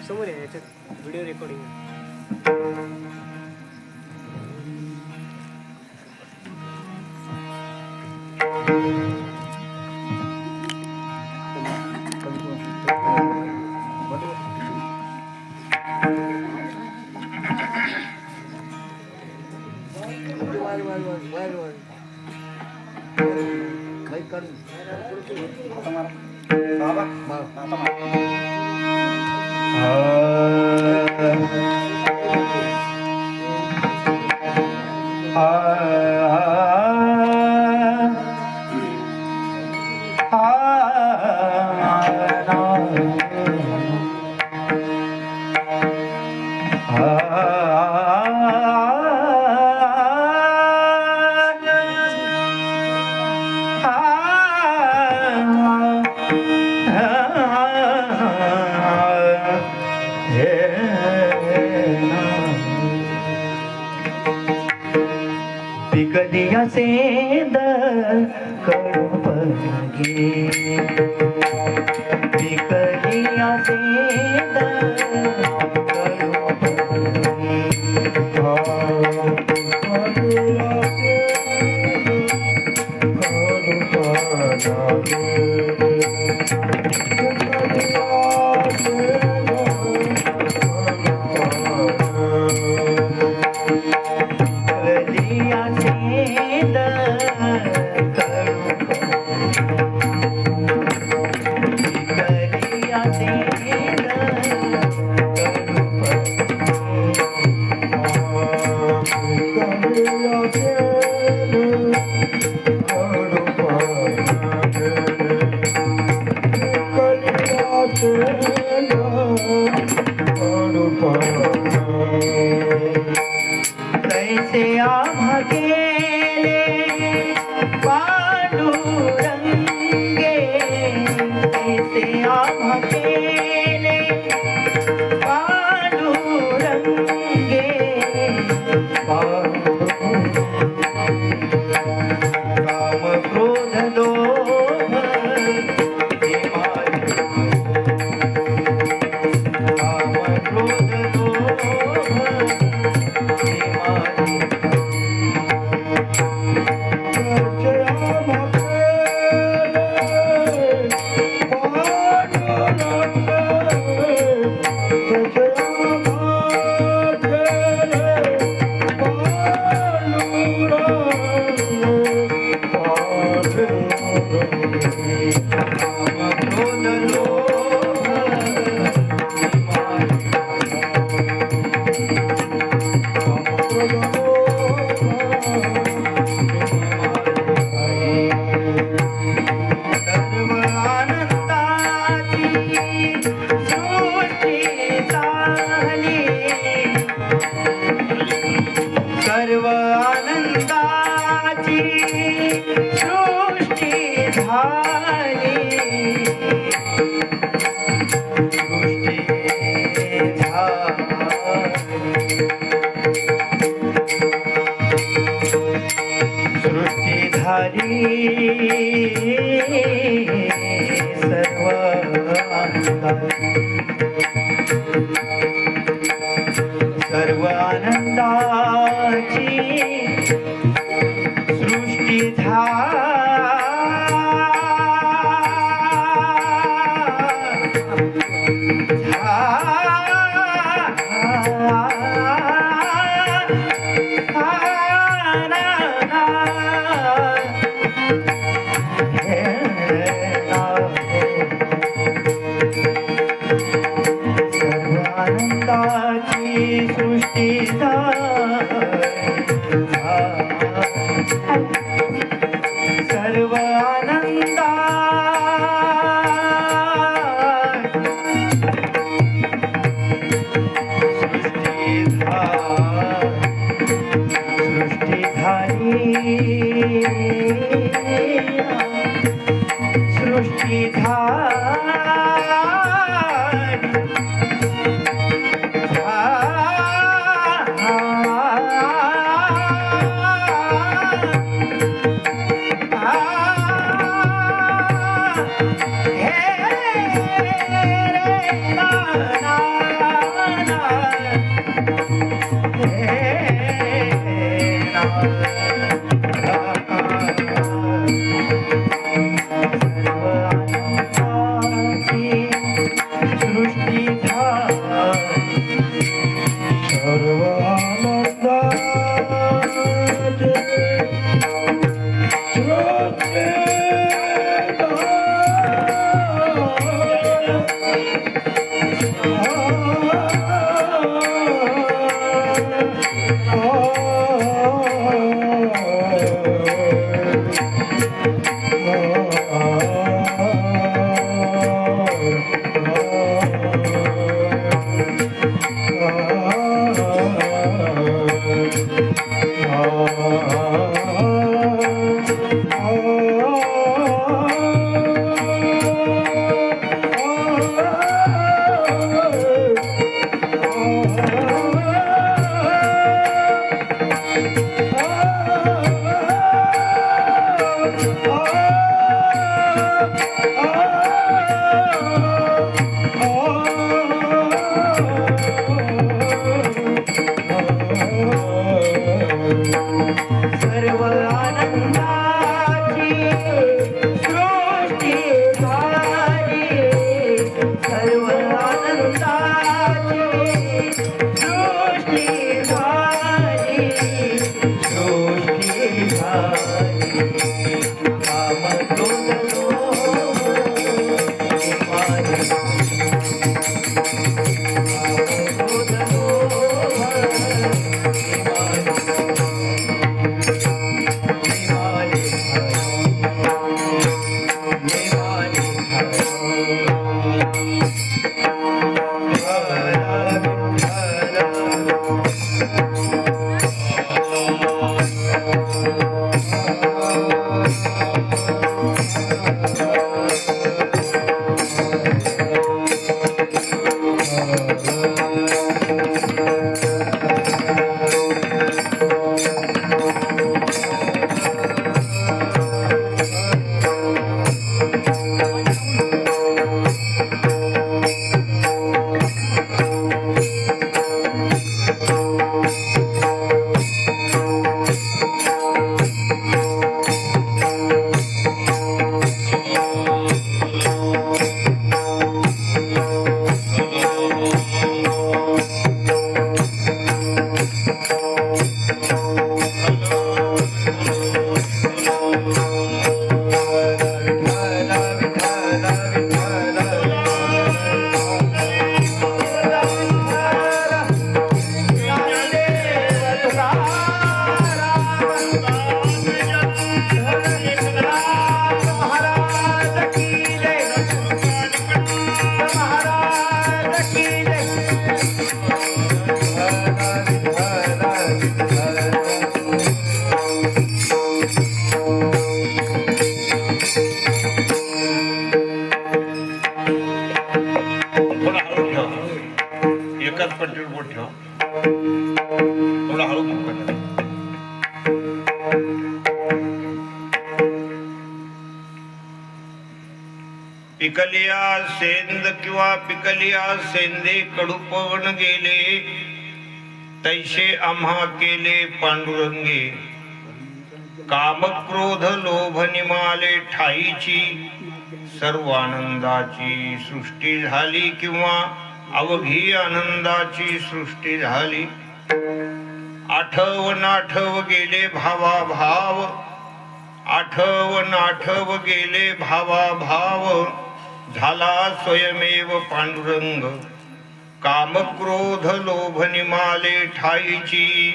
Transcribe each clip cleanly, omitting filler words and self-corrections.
समोर या याच्यात व्हिडिओ रेकॉर्डिंग पिकलिया सेंद कडपगे पिकलिया सेंद कैसे आम्हा गेले पांडुरंगे कैसे आम्हा गेले पांडुरंगे काम क्रोध लोभ काम क्रोध लोभ झाली सृष्टी झाली सर्व सर्व आनंदाची सृष्टी सृष्टी सर्व आनंदा सृष्टी झाली सृष्टी सर्व आनंदाची सृष्टी झाली सर्व आनंदाची सृष्टी झाली सृष्टी झाली काम क्रोध पिकलिया सेंद किंवा पिकलिया सेंदे कडूपवन गेले, तैसे आम्हा केले पांडुरंगे. काम क्रोध लोभ निमाले ठाईची, सर्व आनंदाची सृष्टी झाली किंवा अवघी आनंदाची सृष्टी झाली. आठव नाठव गेले भावा भाव, आठव नाठव गेले भावा भाव, झाला स्वयमेव पांडुरंग. काम क्रोध लोभ निमाले ठाईची,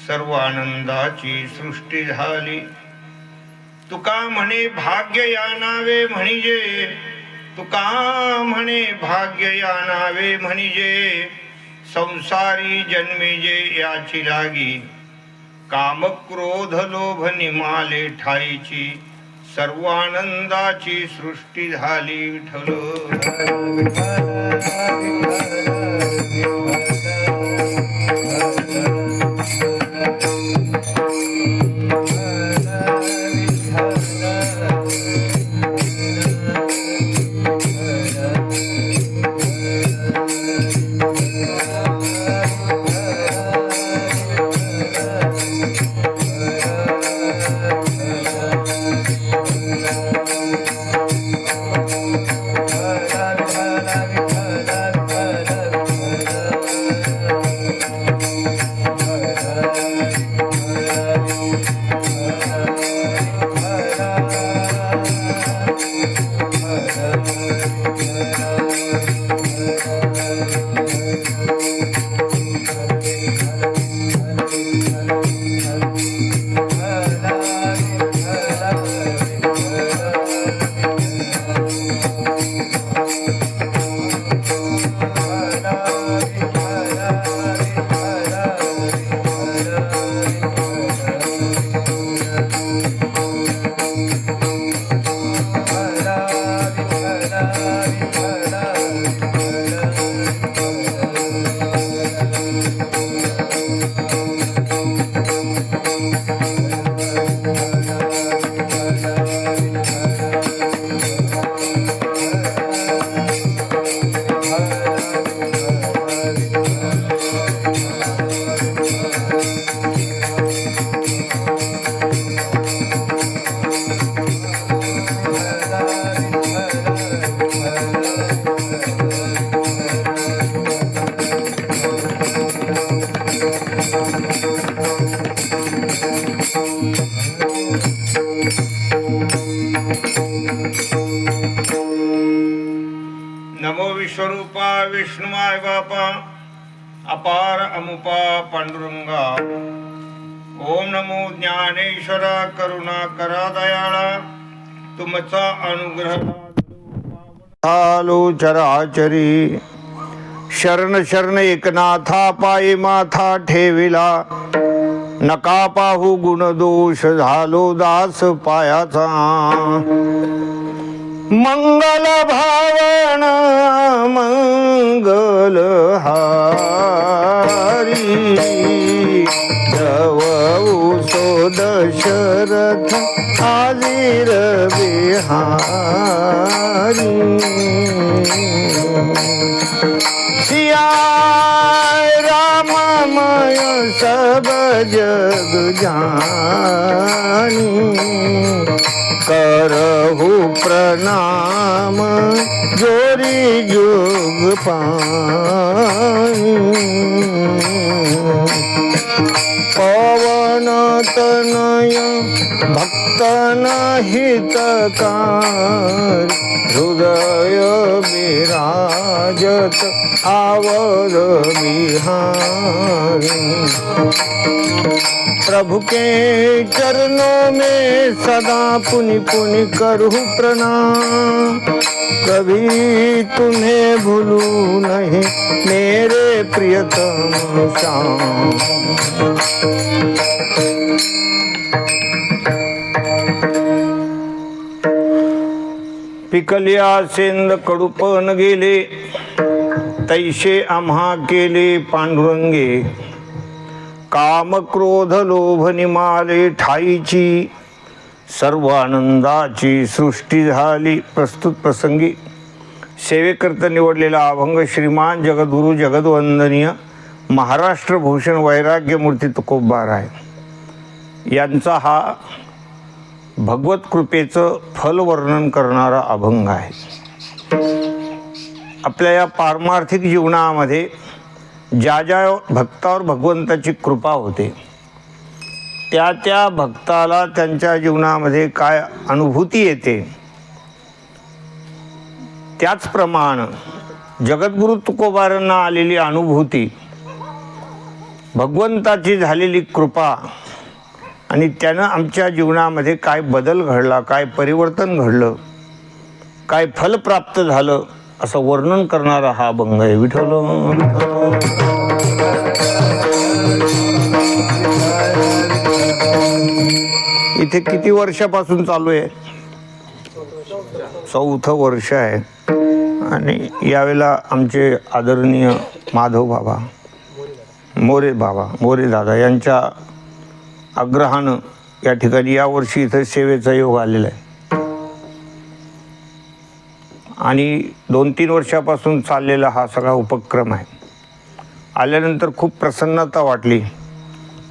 सर्व आनंदाची सृष्टी झाली. तुका म्हणे भाग्य या नावे म्हणजे, तुका म्हणे भाग्य या नावे म्हणजे, संसारी जन्मे जे याची लागी. काम क्रोध लोभ निमाले ठाईची, सर्व आनंदाची सृष्टी झाली. विठ्ठल नमो विश्वरूपा विष्णू माय बापा, अपार अमुपा पांडुरंगा. ओम नमो ज्ञानेश्वरा करुणा करा दयाळा, तुमचा अनुग्रह आलो चराचरी. शरण शरण एकनाथा, पायी माथा ठेविला. नका पाहू गुण दोष, झालो दास पायाचा. मंगल भावना मंगल हारी, जवऊ सो दशरथ हाजीर बिहारी. सिया राममय सब जग जानी, करहु प्रणाम जोरी जुग पानी. पवन तनय भक्तन हितकार, हृदय विराजत आवर बिहारी. प्रभु के चरणों में सदा पुनि पुनि करहु प्रणाम. कभी तुम्हें भूलू नहीं मेरे प्रियतम श्याम. पिकल्या सेंद कडूपण गेले, तैसे आम्हा केले पांडुरंगे. काम क्रोध लोभ निमाले ठाईची, सर्व आनंदाची सृष्टी झाली. प्रस्तुत प्रसंगी सेवेकरता निवडलेला अभंग श्रीमान जगद्गुरु जगद्वंदनीय महाराष्ट्र भूषण वैराग्यमूर्ती तुकोबाराय यांचा हा भगवत कृपेचं फलवर्णन करणारा अभंग आहे. आपल्या या पारमार्थिक जीवनामध्ये ज्या ज्या भक्तावर भगवंताची कृपा होते त्या त्या भक्ताला त्यांच्या जीवनामध्ये काय अनुभूती येते, त्याचप्रमाणे जगद्गुरु तुकोबारांना आलेली अनुभूती, भगवंताची झालेली कृपा आणि त्यानं आमच्या जीवनामध्ये काय बदल घडला, काय परिवर्तन घडलं, काय फल प्राप्त झालं असं वर्णन करणारा हा अभंग आहे. विठ्ठल इथे किती वर्षापासून चालू आहे? 4थं वर्ष आहे. आणि यावेळेला आमचे आदरणीय माधव बाबा मोरे दादा यांच्या आग्रहानं या ठिकाणी यावर्षी इथं सेवेचा योग आलेला आहे. आणि 2-3 वर्षापासून चाललेला हा सगळा उपक्रम आहे. आल्यानंतर खूप प्रसन्नता वाटली,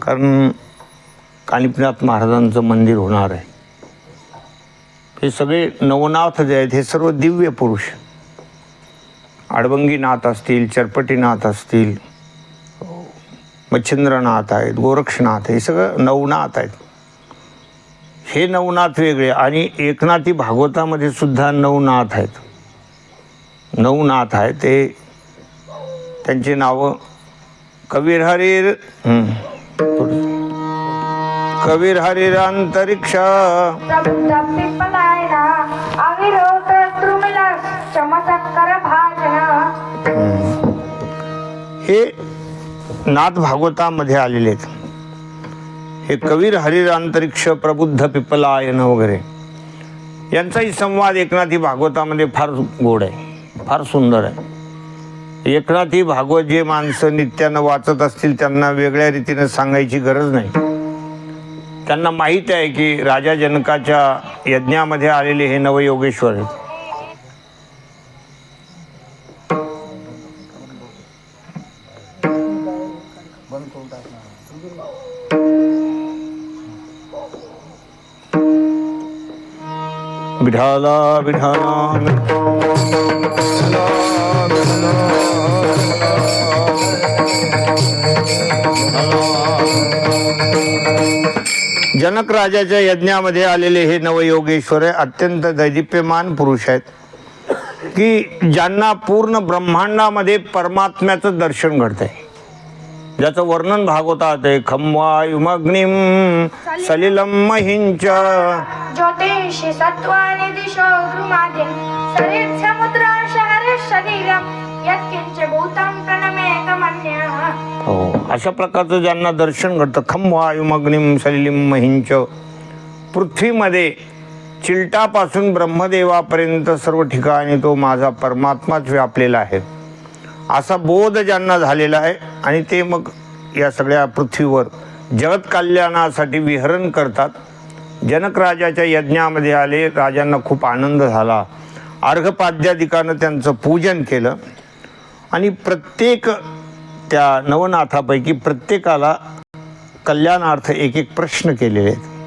कारण कानिपनाथ महाराजांचं मंदिर होणार आहे. हे सगळे नवनाथ जे आहेत हे सर्व दिव्य पुरुष, आडबंगीनाथ असतील, चरपटीनाथ असतील, मच्छिंद्रनाथ आहेत, गोरक्षनाथ, हे सगळं नवनाथ आहेत. हे नवनाथ वेगळे आणि एकनाथी भागवतामध्ये सुद्धा नवनाथ आहेत. नवनाथ आहे ते त्यांची नावं कबीर हरीर अंतरिक्ष, हे नाथ भागवतामध्ये आलेले आहेत. हे कबीर हरीर अंतरिक्ष, प्रबुद्ध पिपलायन वगैरे यांचाही संवाद एकनाथी भागवतामध्ये फार गोड आहे, फार सुंदर आहे. एकनाथी भागवत जे माणसं नित्यानं वाचत असतील त्यांना वेगळ्या रीतीनं सांगायची गरज नाही. त्यांना माहीत आहे की राजा जनकाच्या यज्ञामध्ये आलेले हे नवयोगेश्वर आहेत. विठाला जनक राजाच्या यज्ञामध्ये आलेले हे नवयोगेश्वर अत्यंत दैदिप्यमान पुरुष आहेत की ज्यांना पूर्ण ब्रह्मांडामध्ये परमात्म्याचं दर्शन घडतंय, ज्याचं वर्णन भागवतात आहे. खम्वायुमग्निम सलिलम महिंच ज्योतिषी सत्वानि दिशो गृमादिं सरित् समुद्र शहर शरीरम यत्किंच भूतं प्रणमेकमन्यः. हो, अशा प्रकारचं ज्यांना दर्शन घडतं. खम्वायुमग्निम सलिलम महिंच, पृथ्वीमध्ये चिलटापासून ब्रह्मदेवापर्यंत सर्व ठिकाणी तो माझा परमात्माच व्यापलेला आहे असा बोध ज्यांना झालेला आहे. आणि ते मग या सगळ्या पृथ्वीवर जगत कल्याणासाठी विहरण करतात. जनक राजाच्या यज्ञामध्ये आले, राजांना खूप आनंद झाला. अर्घपाद्यादिकानं त्यांचं पूजन केलं आणि प्रत्येक त्या नवनाथापैकी प्रत्येकाला कल्याणार्थ एक प्रश्न केलेले आहेत.